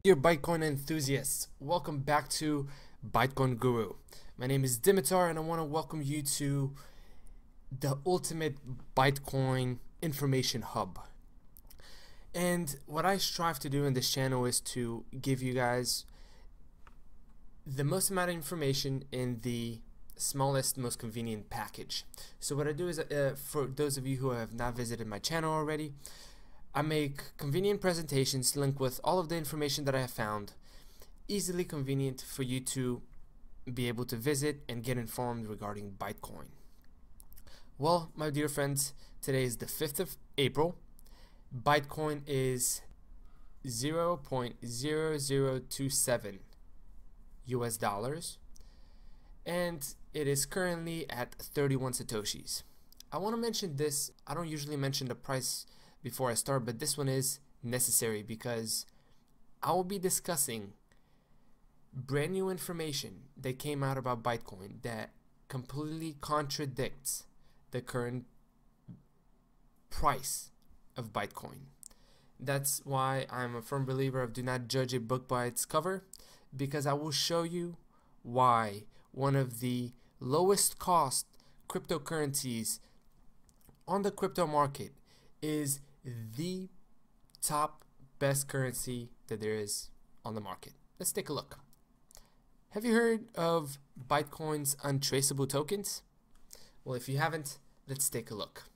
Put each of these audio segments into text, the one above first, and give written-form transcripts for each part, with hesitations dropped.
Dear Bytecoin enthusiasts, welcome back to Bytecoin Guru. My name is Dimitar and I want to welcome you to the ultimate Bytecoin information hub. And what I strive to do in this channel is to give you guys the most amount of information in the smallest, most convenient package. So what I do is, for those of you who have not visited my channel already, I make convenient presentations linked with all of the information that I have found, easily convenient for you to be able to visit and get informed regarding Bytecoin. Well, my dear friends, today is the 5th of April. Bytecoin is 0.0027 US dollars, and it is currently at 31 Satoshis. I want to mention this. I don't usually mention the price before I start, but this one is necessary because I will be discussing brand new information that came out about Bytecoin that completely contradicts the current price of Bytecoin. That's why I'm a firm believer of do not judge a book by its cover, because I will show you why one of the lowest cost cryptocurrencies on the crypto market is the top best currency that there is on the market. Let's take a look. Have you heard of Bytecoin's Untraceable Tokens? Well, if you haven't, let's take a look.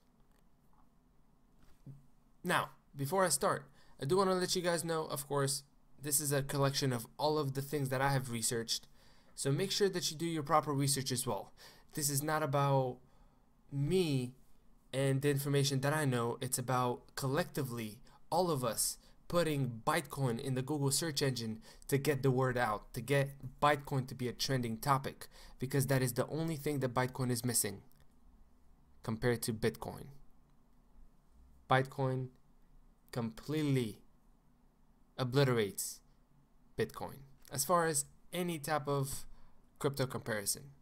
Now, before I start, I do want to let you guys know, of course, this is a collection of all of the things that I have researched, so make sure that you do your proper research as well. This is not about me and the information that I know. It's about collectively all of us putting Bytecoin in the Google search engine to get the word out, to get Bytecoin to be a trending topic, because that is the only thing that Bytecoin is missing compared to Bitcoin. Bytecoin completely obliterates Bitcoin as far as any type of crypto comparison.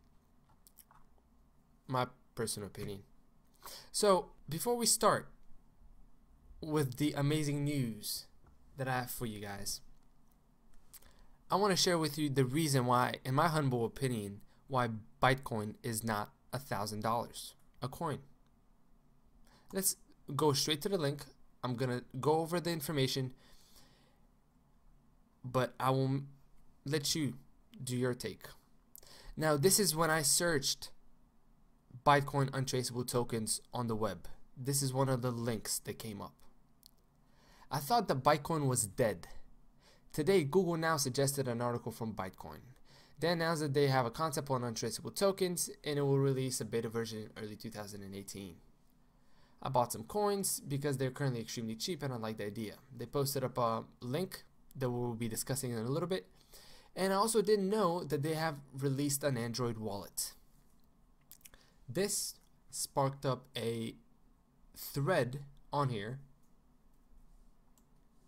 My personal opinion. So before we start with the amazing news that I have for you guys, I want to share with you the reason why, in my humble opinion, why Bytecoin is not $1,000 a coin. Let's go straight to the link. I'm gonna go over the information, but I will let you do your take. Now, this is when I searched Bytecoin Untraceable Tokens on the web. This is one of the links that came up. I thought that Bytecoin was dead. Today, Google now suggested an article from Bytecoin. They announced that they have a concept on untraceable tokens and it will release a beta version in early 2018. I bought some coins because they're currently extremely cheap and I like the idea. They posted up a link that we'll be discussing in a little bit. And I also didn't know that they have released an Android wallet. This sparked up a thread on here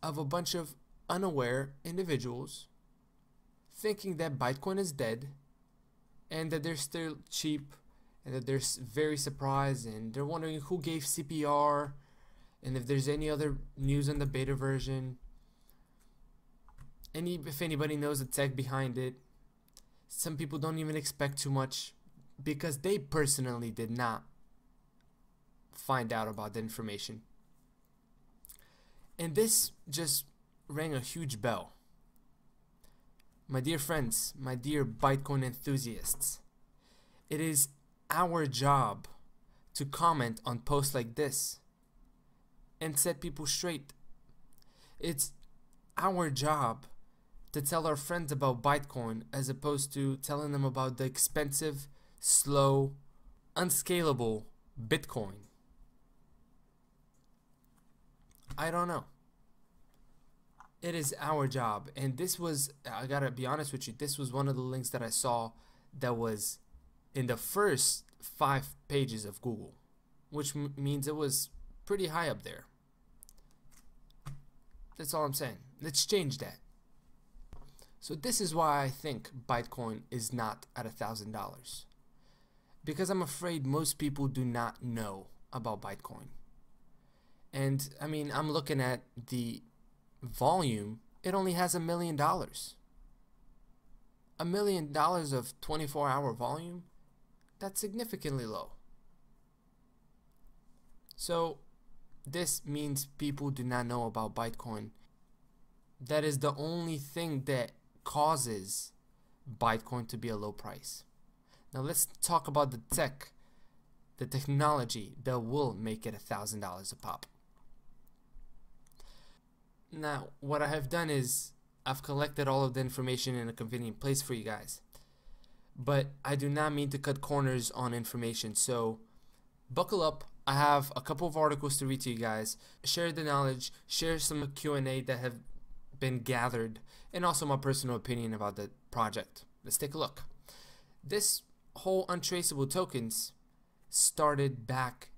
of a bunch of unaware individuals thinking that Bytecoin is dead and that they're still cheap and that they're very surprised and they're wondering who gave CPR and if there's any other news on the beta version, and if anybody knows the tech behind it. Some people don't even expect too much because they personally did not find out about the information. And this just rang a huge bell. My dear friends, my dear Bytecoin enthusiasts, it is our job to comment on posts like this and set people straight. It's our job to tell our friends about Bytecoin as opposed to telling them about the expensive, slow, unscalable Bitcoin. I don't know. It is our job, and this was, I gotta be honest with you, this was one of the links that I saw that was in the first 5 pages of Google, which means it was pretty high up there. That's all I'm saying. Let's change that. So this is why I think Bytecoin is not at $1,000, because I'm afraid most people do not know about Bytecoin. And I mean, I'm looking at the volume it only has $1 million. $1 million of 24-hour volume, that's significantly low. So this means people do not know about Bytecoin. That is the only thing that causes Bytecoin to be a low price. Now let's talk about the technology that will make it $1,000 a pop. Now what I have done is I've collected all of the information in a convenient place for you guys, but I do not mean to cut corners on information, so buckle up. I have a couple of articles to read to you guys, share the knowledge, share some Q&A that have been gathered, and also my personal opinion about the project. Let's take a look. This whole Untraceable Tokens started back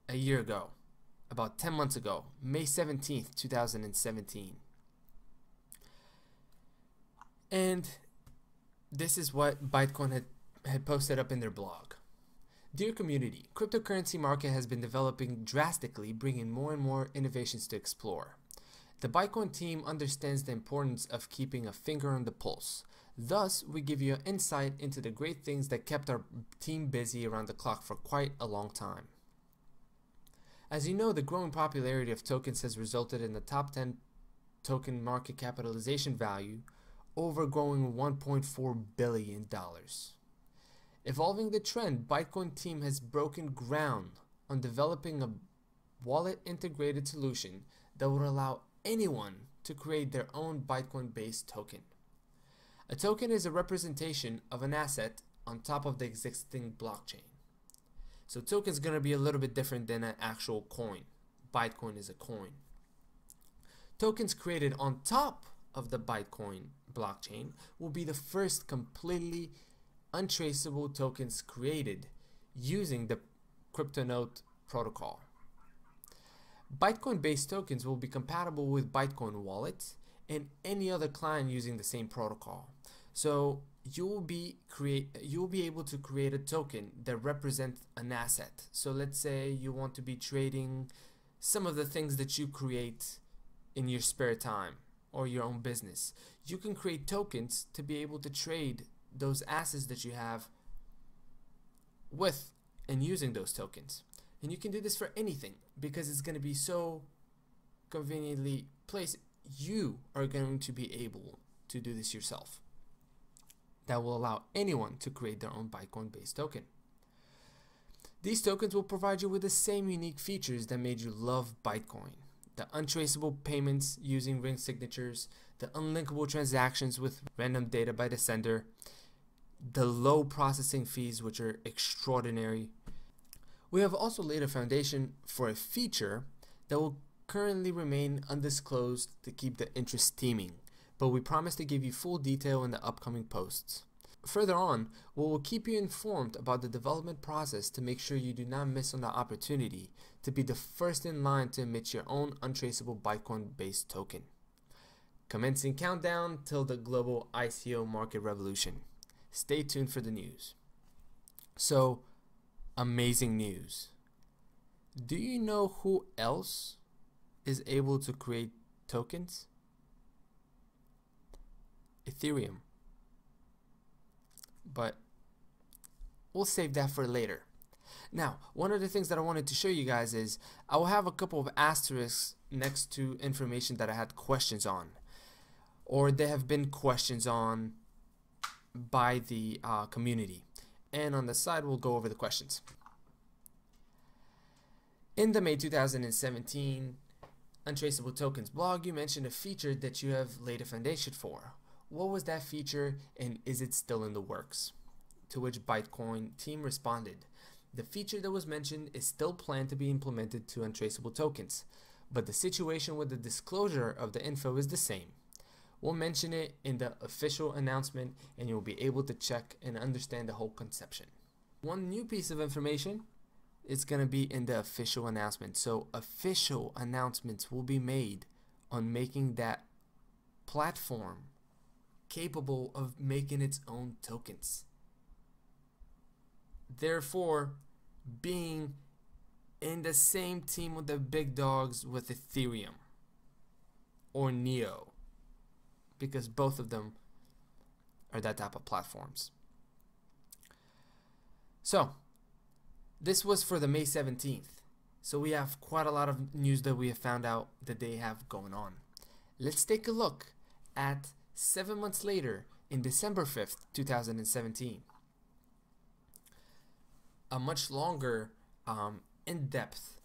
a year ago, about 10 months ago, May 17th, 2017. And this is what Bytecoin had posted up in their blog. Dear community, cryptocurrency market has been developing drastically, bringing more and more innovations to explore. The Bytecoin team understands the importance of keeping a finger on the pulse. Thus, we give you an insight into the great things that kept our team busy around the clock for quite a long time. As you know, the growing popularity of tokens has resulted in the top 10 token market capitalization value overgrowing $1.4 billion. Evolving the trend, Bytecoin team has broken ground on developing a wallet integrated solution that would allow anyone to create their own Bytecoin-based token. A token is a representation of an asset on top of the existing blockchain. So token is going to be a little bit different than an actual coin. Bytecoin is a coin. Tokens created on top of the Bytecoin blockchain will be the first completely untraceable tokens created using the CryptoNote protocol. Bytecoin-based tokens will be compatible with Bytecoin wallets and any other client using the same protocol. So you will be able to create a token that represents an asset. So let's say you want to be trading some of the things that you create in your spare time or your own business. You can create tokens to be able to trade those assets that you have with and using those tokens. And you can do this for anything because it's going to be so conveniently placed. You are going to be able to do this yourself. That will allow anyone to create their own Bytecoin-based token. These tokens will provide you with the same unique features that made you love Bytecoin. The untraceable payments using ring signatures, the unlinkable transactions with random data by the sender, the low processing fees, which are extraordinary. We have also laid a foundation for a feature that will currently remain undisclosed to keep the interest steaming, but we promise to give you full detail in the upcoming posts. Further on, we will keep you informed about the development process to make sure you do not miss on the opportunity to be the first in line to emit your own untraceable Bytecoin-based token. Commencing countdown till the global ICO market revolution. Stay tuned for the news. So, amazing news. Do you know who else is able to create tokens? Ethereum. But we'll save that for later. Now, one of the things that I wanted to show you guys is I will have a couple of asterisks next to information that I had questions on, or there have been questions on by the community, and on the side we'll go over the questions. In the May 2017 Untraceable Tokens blog, you mentioned a feature that you have laid a foundation for. What was that feature, and is it still in the works? To which Bytecoin team responded, the feature that was mentioned is still planned to be implemented to Untraceable Tokens, but the situation with the disclosure of the info is the same. We'll mention it in the official announcement and you'll be able to check and understand the whole conception. One new piece of information is going to be in the official announcement. So official announcements will be made on making that platform capable of making its own tokens. Therefore, being in the same team with the big dogs with Ethereum or Neo because both of them are that type of platforms. So this was for the May 17th. So we have quite a lot of news that we have found out that they have going on. Let's take a look at 7 months later in December 5th, 2017. A much longer, in-depth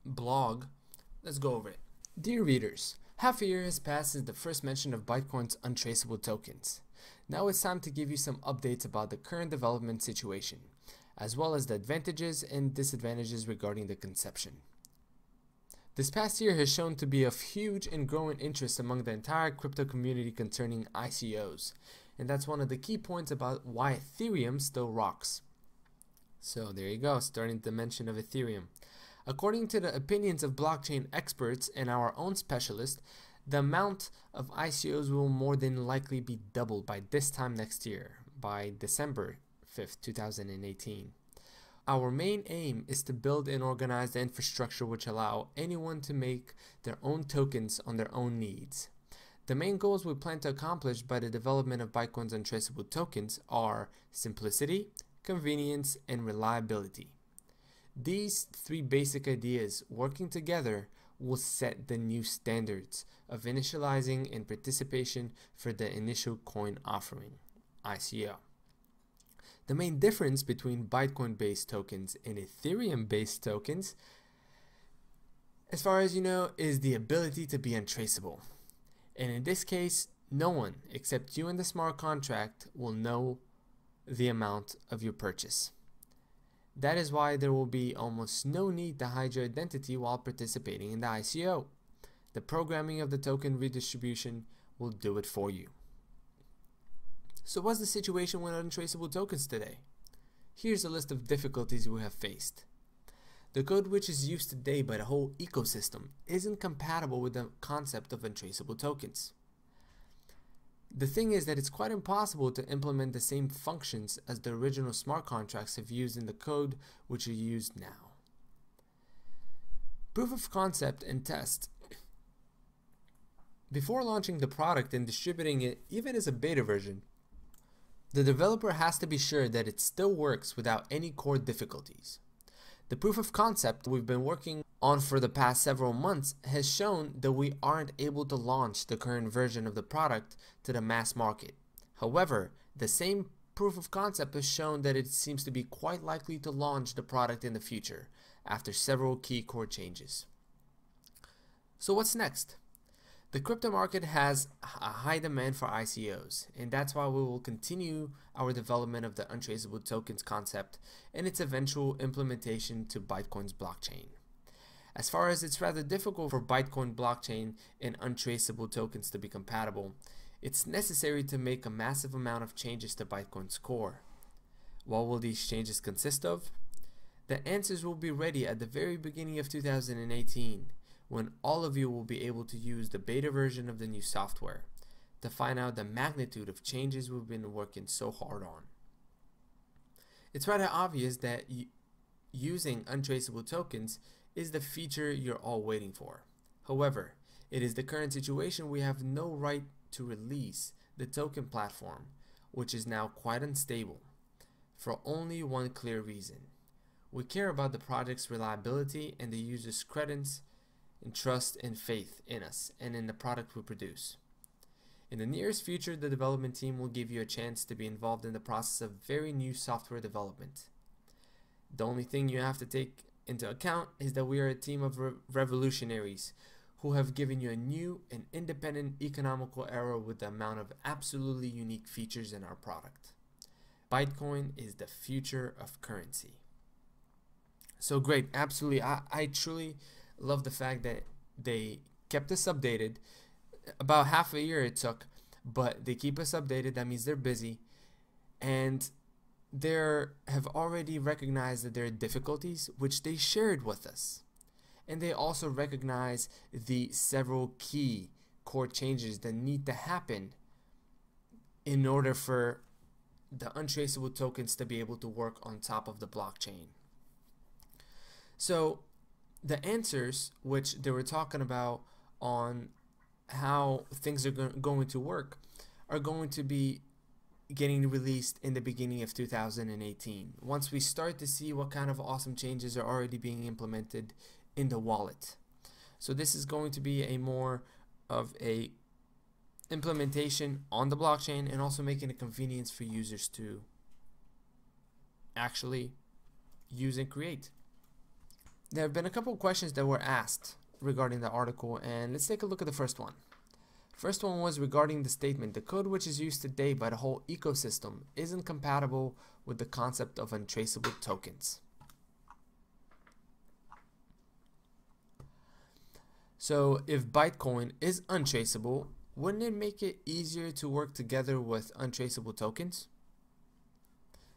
blog. Let's go over it. Dear readers, half a year has passed since the first mention of Bytecoin's untraceable tokens. Now it's time to give you some updates about the current development situation, as well as the advantages and disadvantages regarding the conception. This past year has shown to be of huge and growing interest among the entire crypto community concerning ICOs, and that's one of the key points about why Ethereum still rocks. So there you go, starting the mention of Ethereum. According to the opinions of blockchain experts and our own specialists, the amount of ICOs will more than likely be doubled by this time next year, by December 5th, 2018. Our main aim is to build and organize the infrastructure which allow anyone to make their own tokens on their own needs. The main goals we plan to accomplish by the development of Bytecoin's untraceable tokens are simplicity, convenience, and reliability. These three basic ideas working together will set the new standards of initializing and participation for the initial coin offering, ICO. The main difference between Bytecoin-based tokens and Ethereum-based tokens, as far as you know, is the ability to be untraceable. And in this case, no one except you and the smart contract will know the amount of your purchase. That is why there will be almost no need to hide your identity while participating in the ICO. The programming of the token redistribution will do it for you. So what's the situation with untraceable tokens today? Here's a list of difficulties we have faced. The code which is used today by the whole ecosystem isn't compatible with the concept of untraceable tokens. The thing is that it's quite impossible to implement the same functions as the original smart contracts have used in the code which are used now. Proof of concept and test. Before launching the product and distributing it, even as a beta version, the developer has to be sure that it still works without any core difficulties. The proof of concept we've been working on for the past several months has shown that we aren't able to launch the current version of the product to the mass market. However, the same proof of concept has shown that it seems to be quite likely to launch the product in the future after several key core changes. So what's next? The crypto market has a high demand for ICOs, and that's why we will continue our development of the untraceable tokens concept and its eventual implementation to Bytecoin's blockchain. As far as it's rather difficult for Bytecoin blockchain and untraceable tokens to be compatible, it's necessary to make a massive amount of changes to Bytecoin's core. What will these changes consist of? The answers will be ready at the very beginning of 2018. When all of you will be able to use the beta version of the new software to find out the magnitude of changes we've been working so hard on. It's rather obvious that using untraceable tokens is the feature you're all waiting for. However, it is the current situation we have no right to release the token platform, which is now quite unstable, for only one clear reason. We care about the project's reliability and the user's credits and trust and faith in us and in the product we produce. In the nearest future, the development team will give you a chance to be involved in the process of very new software development. The only thing you have to take into account is that we are a team of revolutionaries who have given you a new and independent economical era with the amount of absolutely unique features in our product. Bytecoin is the future of currency. So great, absolutely. I truly love the fact that they kept us updated. About half a year it took, but they keep us updated. That means they're busy, and they have already recognized that there are difficulties which they shared with us, and they also recognize the several key core changes that need to happen in order for the untraceable tokens to be able to work on top of the blockchain. So the answers which they were talking about on how things are going to work are going to be getting released in the beginning of 2018, once we start to see what kind of awesome changes are already being implemented in the wallet. So this is going to be a more of a implementation on the blockchain, and also making it convenience for users to actually use and create. There have been a couple of questions that were asked regarding the article, and let's take a look at the first one. First one was regarding the statement, the code which is used today by the whole ecosystem isn't compatible with the concept of untraceable tokens. So if Bytecoin is untraceable, wouldn't it make it easier to work together with untraceable tokens?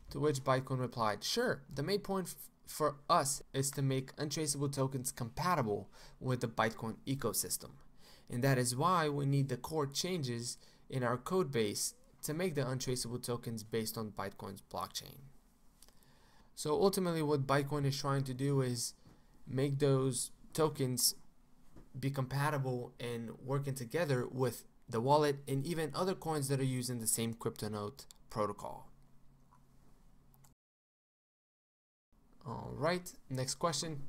To which Bytecoin replied, sure, the main point for us is to make untraceable tokens compatible with the Bytecoin ecosystem. And that is why we need the core changes in our code base to make the untraceable tokens based on Bytecoin's blockchain. So ultimately what Bytecoin is trying to do is make those tokens be compatible and working together with the wallet and even other coins that are using the same cryptonode protocol. Alright, next question.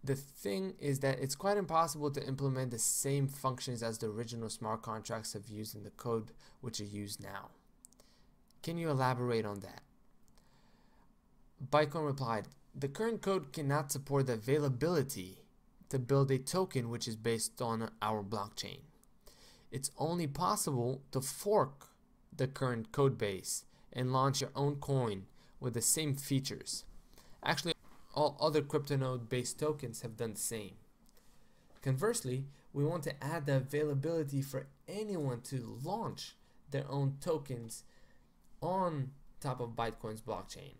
The thing is that it's quite impossible to implement the same functions as the original smart contracts have used in the code which are used now. Can you elaborate on that? Bytecoin replied, the current code cannot support the availability to build a token which is based on our blockchain. It's only possible to fork the current code base and launch your own coin with the same features. Actually, all other cryptonode based tokens have done the same. Conversely, we want to add the availability for anyone to launch their own tokens on top of Bytecoin's blockchain.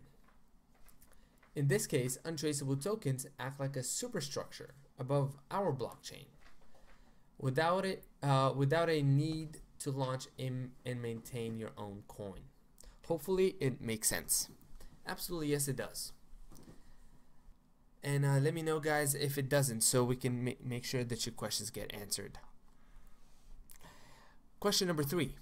In this case, untraceable tokens act like a superstructure above our blockchain without a need to launch and maintain your own coin. Hopefully it makes sense. Absolutely, yes it does. And let me know, guys, if it doesn't, so we can make sure that your questions get answered. Question number 3.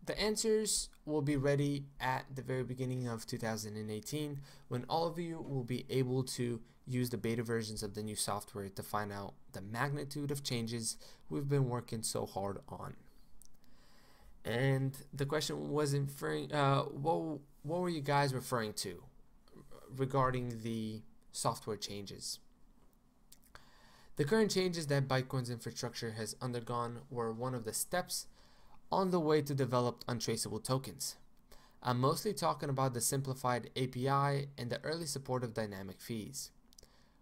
The answers will be ready at the very beginning of 2018, when all of you will be able to use the beta versions of the new software to find out the magnitude of changes we've been working so hard on. And the question was referring, what were you guys referring to regarding the software changes? The current changes that Bytecoin's infrastructure has undergone were one of the steps on the way to develop untraceable tokens. I'm mostly talking about the simplified API and the early support of dynamic fees.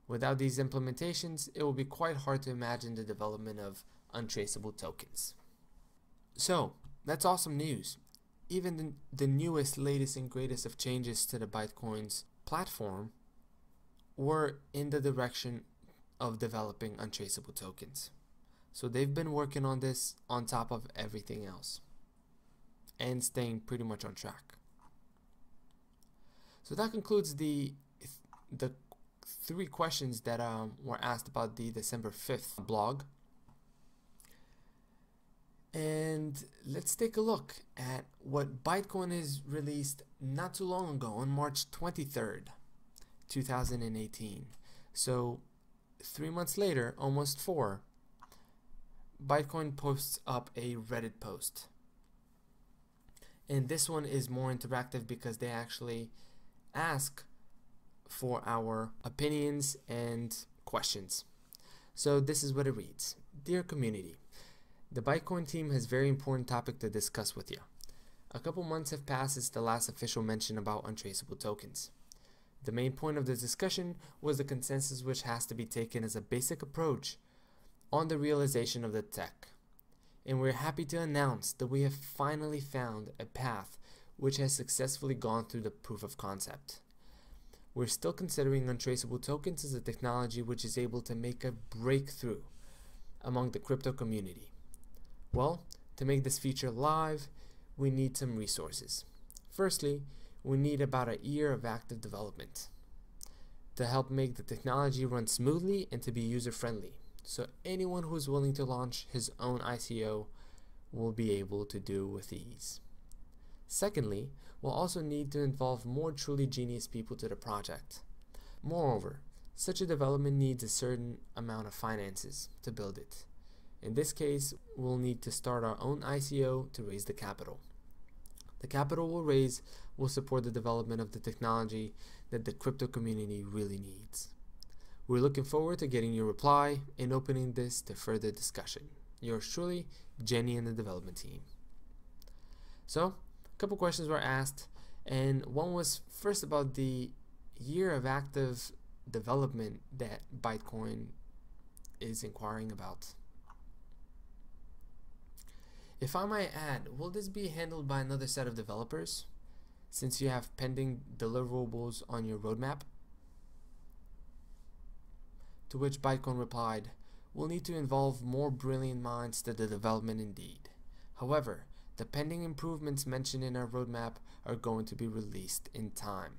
Without these implementations, it will be quite hard to imagine the development of untraceable tokens. So, that's awesome news. Even the newest, latest, and greatest of changes to the Bytecoin's platform were in the direction of developing untraceable tokens. So they've been working on this on top of everything else and staying pretty much on track. So that concludes the 3 questions that were asked about the December 5th blog. And let's take a look at what Bytecoin is released not too long ago on March 23rd, 2018. So 3 months later, almost 4, Bytecoin posts up a Reddit post. And this one is more interactive because they actually ask for our opinions and questions. So this is what it reads. Dear community, the Bytecoin team has a very important topic to discuss with you. A couple months have passed since the last official mention about untraceable tokens. The main point of the discussion was the consensus which has to be taken as a basic approach on the realization of the tech. And we're happy to announce that we have finally found a path which has successfully gone through the proof of concept. We're still considering untraceable tokens as a technology which is able to make a breakthrough among the crypto community. Well, to make this feature live, we need some resources. Firstly, we need about a year of active development to help make the technology run smoothly and to be user-friendly. So anyone who's willing to launch his own ICO will be able to do with ease. Secondly, we'll also need to involve more truly genius people to the project. Moreover, such a development needs a certain amount of finances to build it. In this case, we'll need to start our own ICO to raise the capital. The capital we'll raise will support the development of the technology that the crypto community really needs. We're looking forward to getting your reply and opening this to further discussion. Yours truly, Jenny and the development team. So, a couple questions were asked, and one was first about the year of active development that Bytecoin is inquiring about. If I might add, will this be handled by another set of developers since you have pending deliverables on your roadmap? To which Bytecoin replied, we'll need to involve more brilliant minds to the development indeed. However, the pending improvements mentioned in our roadmap are going to be released in time.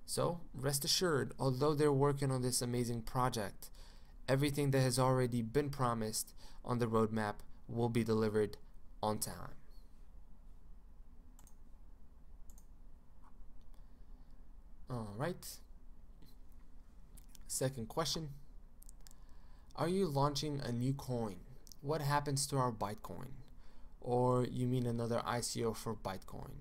So, rest assured, although they're working on this amazing project, everything that has already been promised on the roadmap will be delivered on time. Alright. Second question. Are you launching a new coin? What happens to our Bytecoin? Or you mean another ICO for Bytecoin?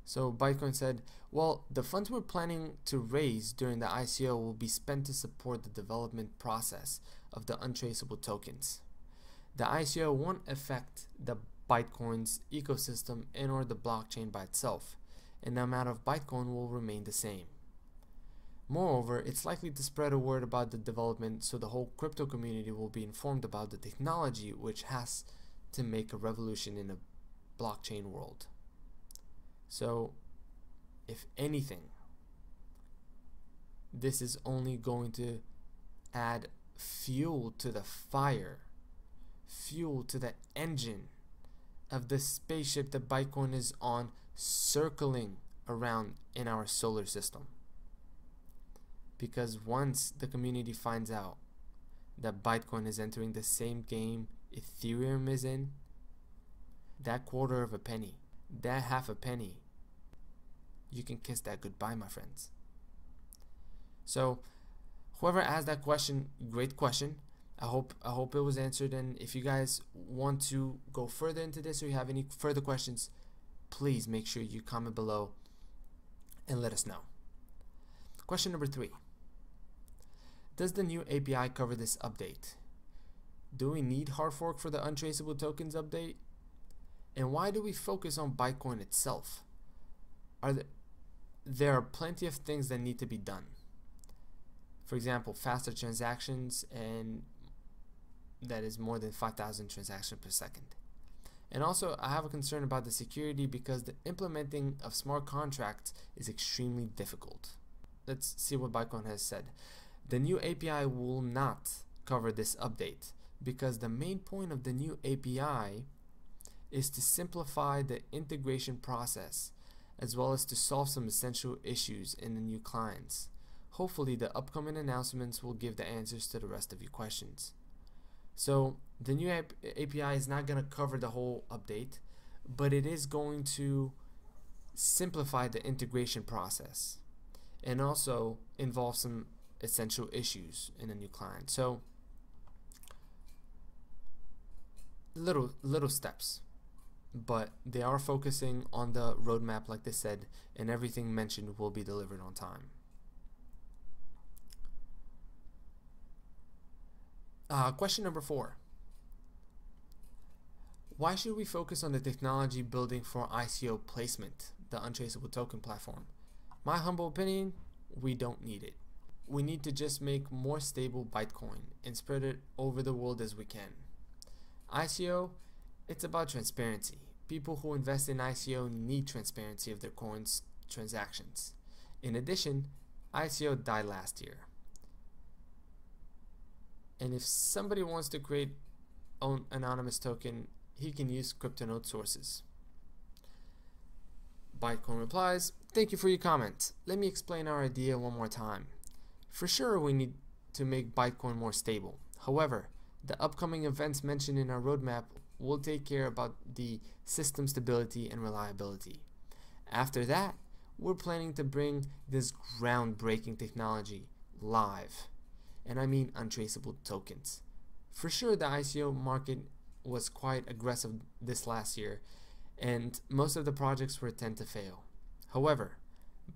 So Bytecoin said, well, the funds we're planning to raise during the ICO will be spent to support the development process of the untraceable tokens. The ICO won't affect the Bytecoin's ecosystem and or the blockchain by itself, and the amount of Bytecoin will remain the same. Moreover, it's likely to spread a word about the development so the whole crypto community will be informed about the technology which has to make a revolution in a blockchain world. So, if anything, this is only going to add fuel to the fire, fuel to the engine of the spaceship that Bytecoin is on, circling around in our solar system. Because once the community finds out that Bytecoin is entering the same game Ethereum is in, that quarter of a penny, that half a penny, you can kiss that goodbye, my friends. So whoever asked that question, great question. I hope it was answered, and if you guys want to go further into this or you have any further questions, please make sure you comment below and let us know. Question number 3. Does the new API cover this update? Do we need hard fork for the Untraceable Tokens update? And why do we focus on Bytecoin itself? There are plenty of things that need to be done. For example, faster transactions, and that is more than 5,000 transactions per second. And also, I have a concern about the security because the implementing of smart contracts is extremely difficult. Let's see what Bytecoin has said. The new API will not cover this update because the main point of the new API is to simplify the integration process as well as to solve some essential issues in the new clients. Hopefully the upcoming announcements will give the answers to the rest of your questions. So the new API is not going to cover the whole update, but it is going to simplify the integration process and also involve some essential issues in a new client. So little steps, but they are focusing on the roadmap like they said, and everything mentioned will be delivered on time. Question number 4. Why should we focus on the technology building for ICO placement, the Untraceable Token platform? My humble opinion, we don't need it. We need to just make more stable Bytecoin and spread it over the world as we can. ICO, it's about transparency. People who invest in ICO need transparency of their coins transactions. In addition, ICO died last year. And if somebody wants to create own anonymous token, he can use CryptoNote sources. Bytecoin replies, thank you for your comment. Let me explain our idea one more time. For sure, we need to make Bytecoin more stable. However, the upcoming events mentioned in our roadmap will take care about the system stability and reliability. After that, we're planning to bring this groundbreaking technology live, and I mean untraceable tokens. For sure, the ICO market was quite aggressive this last year, and most of the projects were tend to fail. However,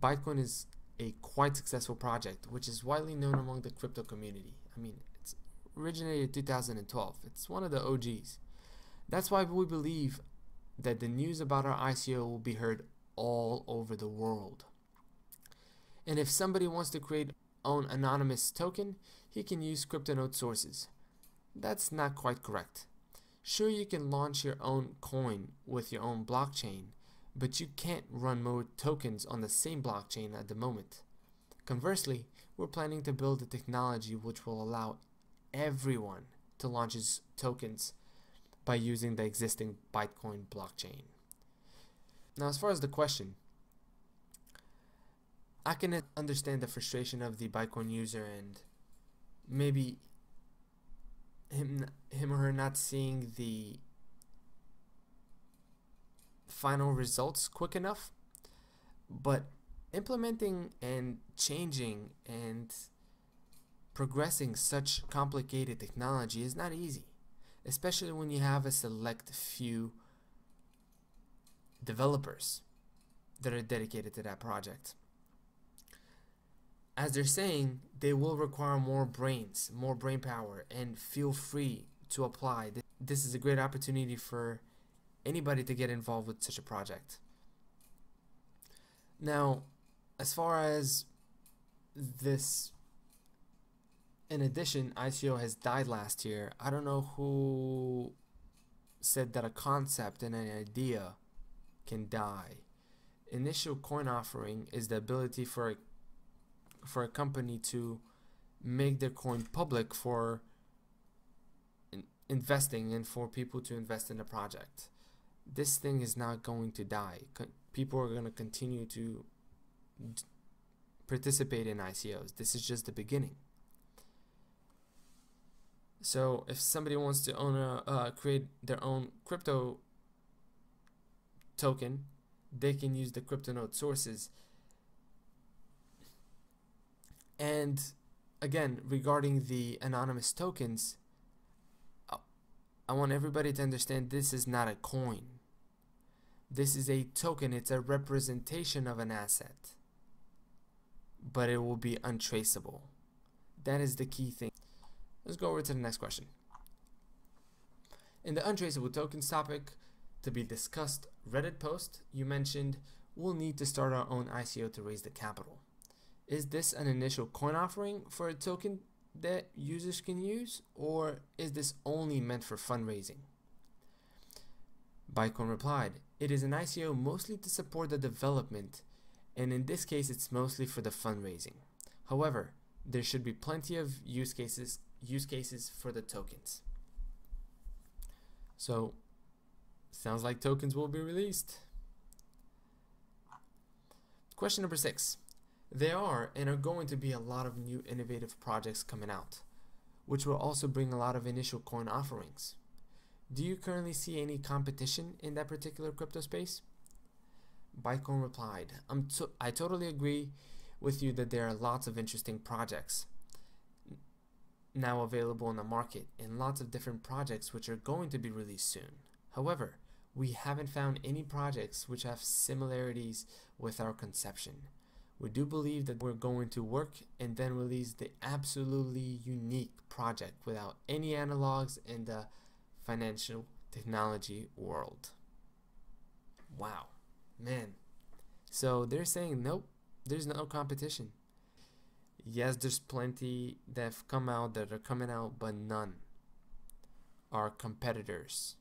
Bytecoin is a quite successful project, which is widely known among the crypto community. I mean, it's originated in 2012. It's one of the OGs. That's why we believe that the news about our ICO will be heard all over the world. And if somebody wants to create own anonymous token, he can use CryptoNote sources. That's not quite correct. Sure, you can launch your own coin with your own blockchain, but you can't run more tokens on the same blockchain at the moment. Conversely, we're planning to build a technology which will allow everyone to launch his tokens by using the existing Bytecoin blockchain. Now, as far as the question, I can understand the frustration of the Bytecoin user and maybe him or her not seeing the final results quick enough, but implementing and changing and progressing such complicated technology is not easy, especially when you have a select few developers that are dedicated to that project. As they're saying, they will require more brains, more brain power, and feel free to apply. This is a great opportunity for anybody to get involved with such a project. Now, as far as this, in addition, ICO has died last year. I don't know who said that a concept and an idea can die. Initial coin offering is the ability for a company to make their coin public for investing and for people to invest in the project. This thing is not going to die. People are going to continue to participate in ICOs. This is just the beginning. So if somebody wants to own create their own crypto token, they can use the CryptoNote sources. And again, regarding the anonymous tokens, I want everybody to understand this is not a coin. This is a token. It's a representation of an asset, but it will be untraceable. That is the key thing. Let's go over to the next question. In the untraceable tokens topic to be discussed Reddit post, you mentioned we'll need to start our own ICO to raise the capital. Is this an initial coin offering for a token that users can use, or is this only meant for fundraising? Bytecoin replied, it is an ICO mostly to support the development, and in this case it's mostly for the fundraising. However, there should be plenty of use cases for the tokens. So, sounds like tokens will be released. Question number 6. There are and are going to be a lot of new innovative projects coming out, which will also bring a lot of initial coin offerings. Do you currently see any competition in that particular crypto space? Bytecoin replied, I totally agree with you that there are lots of interesting projects now available in the market and lots of different projects which are going to be released soon. However, we haven't found any projects which have similarities with our conception. We do believe that we're going to work and then release the absolutely unique project without any analogs in the financial technology world. Wow, man. So they're saying nope, there's no competition. Yes, there's plenty that have come out that are coming out, but none are competitors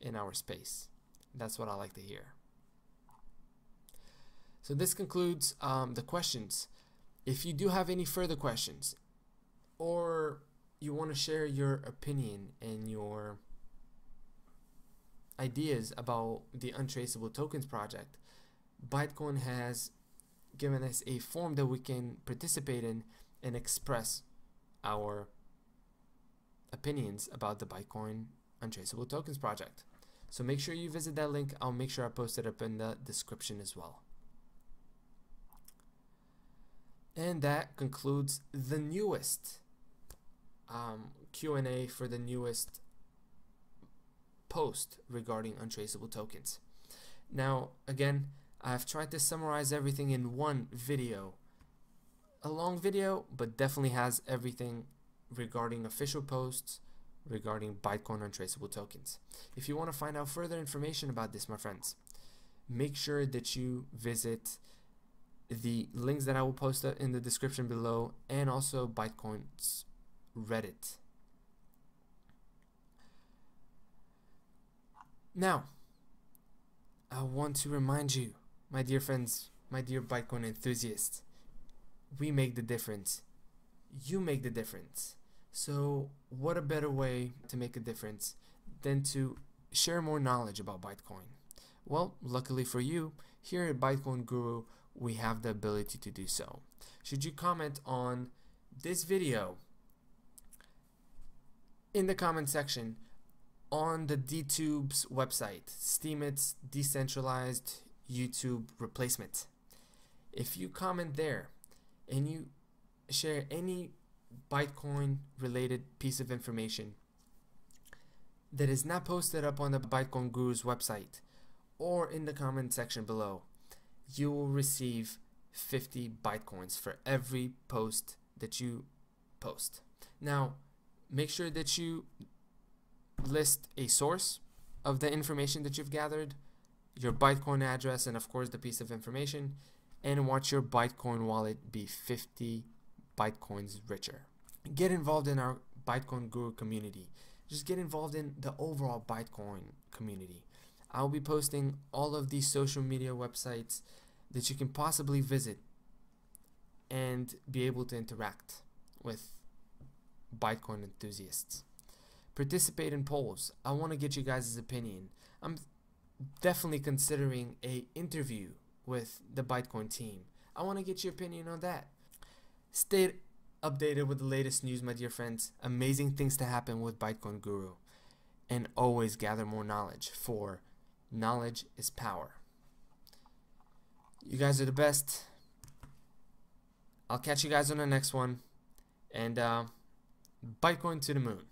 in our space. That's what I like to hear. So this concludes the questions. If you do have any further questions, or you want to share your opinion and your ideas about the Untraceable Tokens project, Bytecoin has given us a form that we can participate in and express our opinions about the Bytecoin Untraceable Tokens project. So make sure you visit that link. I'll make sure I post it up in the description as well. And that concludes the newest Q&A for the newest post regarding untraceable tokens. Now, again, I've tried to summarize everything in one video. A long video, but definitely has everything regarding official posts regarding Bytecoin Untraceable Tokens. If you want to find out further information about this, my friends, make sure that you visit the links that I will post in the description below, and also Bytecoin's Reddit. Now, I want to remind you, my dear friends, my dear Bytecoin enthusiasts, we make the difference. You make the difference. So what a better way to make a difference than to share more knowledge about Bytecoin? Well, luckily for you, here at Bytecoin Guru, we have the ability to do so. Should you comment on this video in the comment section on the DTube's website, Steemit's decentralized YouTube replacement, if you comment there and you share any Bytecoin related piece of information that is not posted up on the Bytecoin Guru's website or in the comment section below, you will receive 50 Bytecoins for every post that you post. Now, make sure that you list a source of the information that you've gathered, your Bytecoin address, and of course the piece of information, and watch your Bytecoin wallet be 50 Bytecoins richer. Get involved in our Bytecoin Guru community. Just get involved in the overall Bytecoin community. I'll be posting all of these social media websites that you can possibly visit and be able to interact with Bytecoin enthusiasts. Participate in polls. I want to get you guys' opinion. I'm definitely considering an interview with the Bytecoin team. I want to get your opinion on that. Stay updated with the latest news, my dear friends. Amazing things to happen with Bytecoin Guru. And always gather more knowledge, for knowledge is power. You guys are the best. I'll catch you guys on the next one. And Bytecoin to the moon.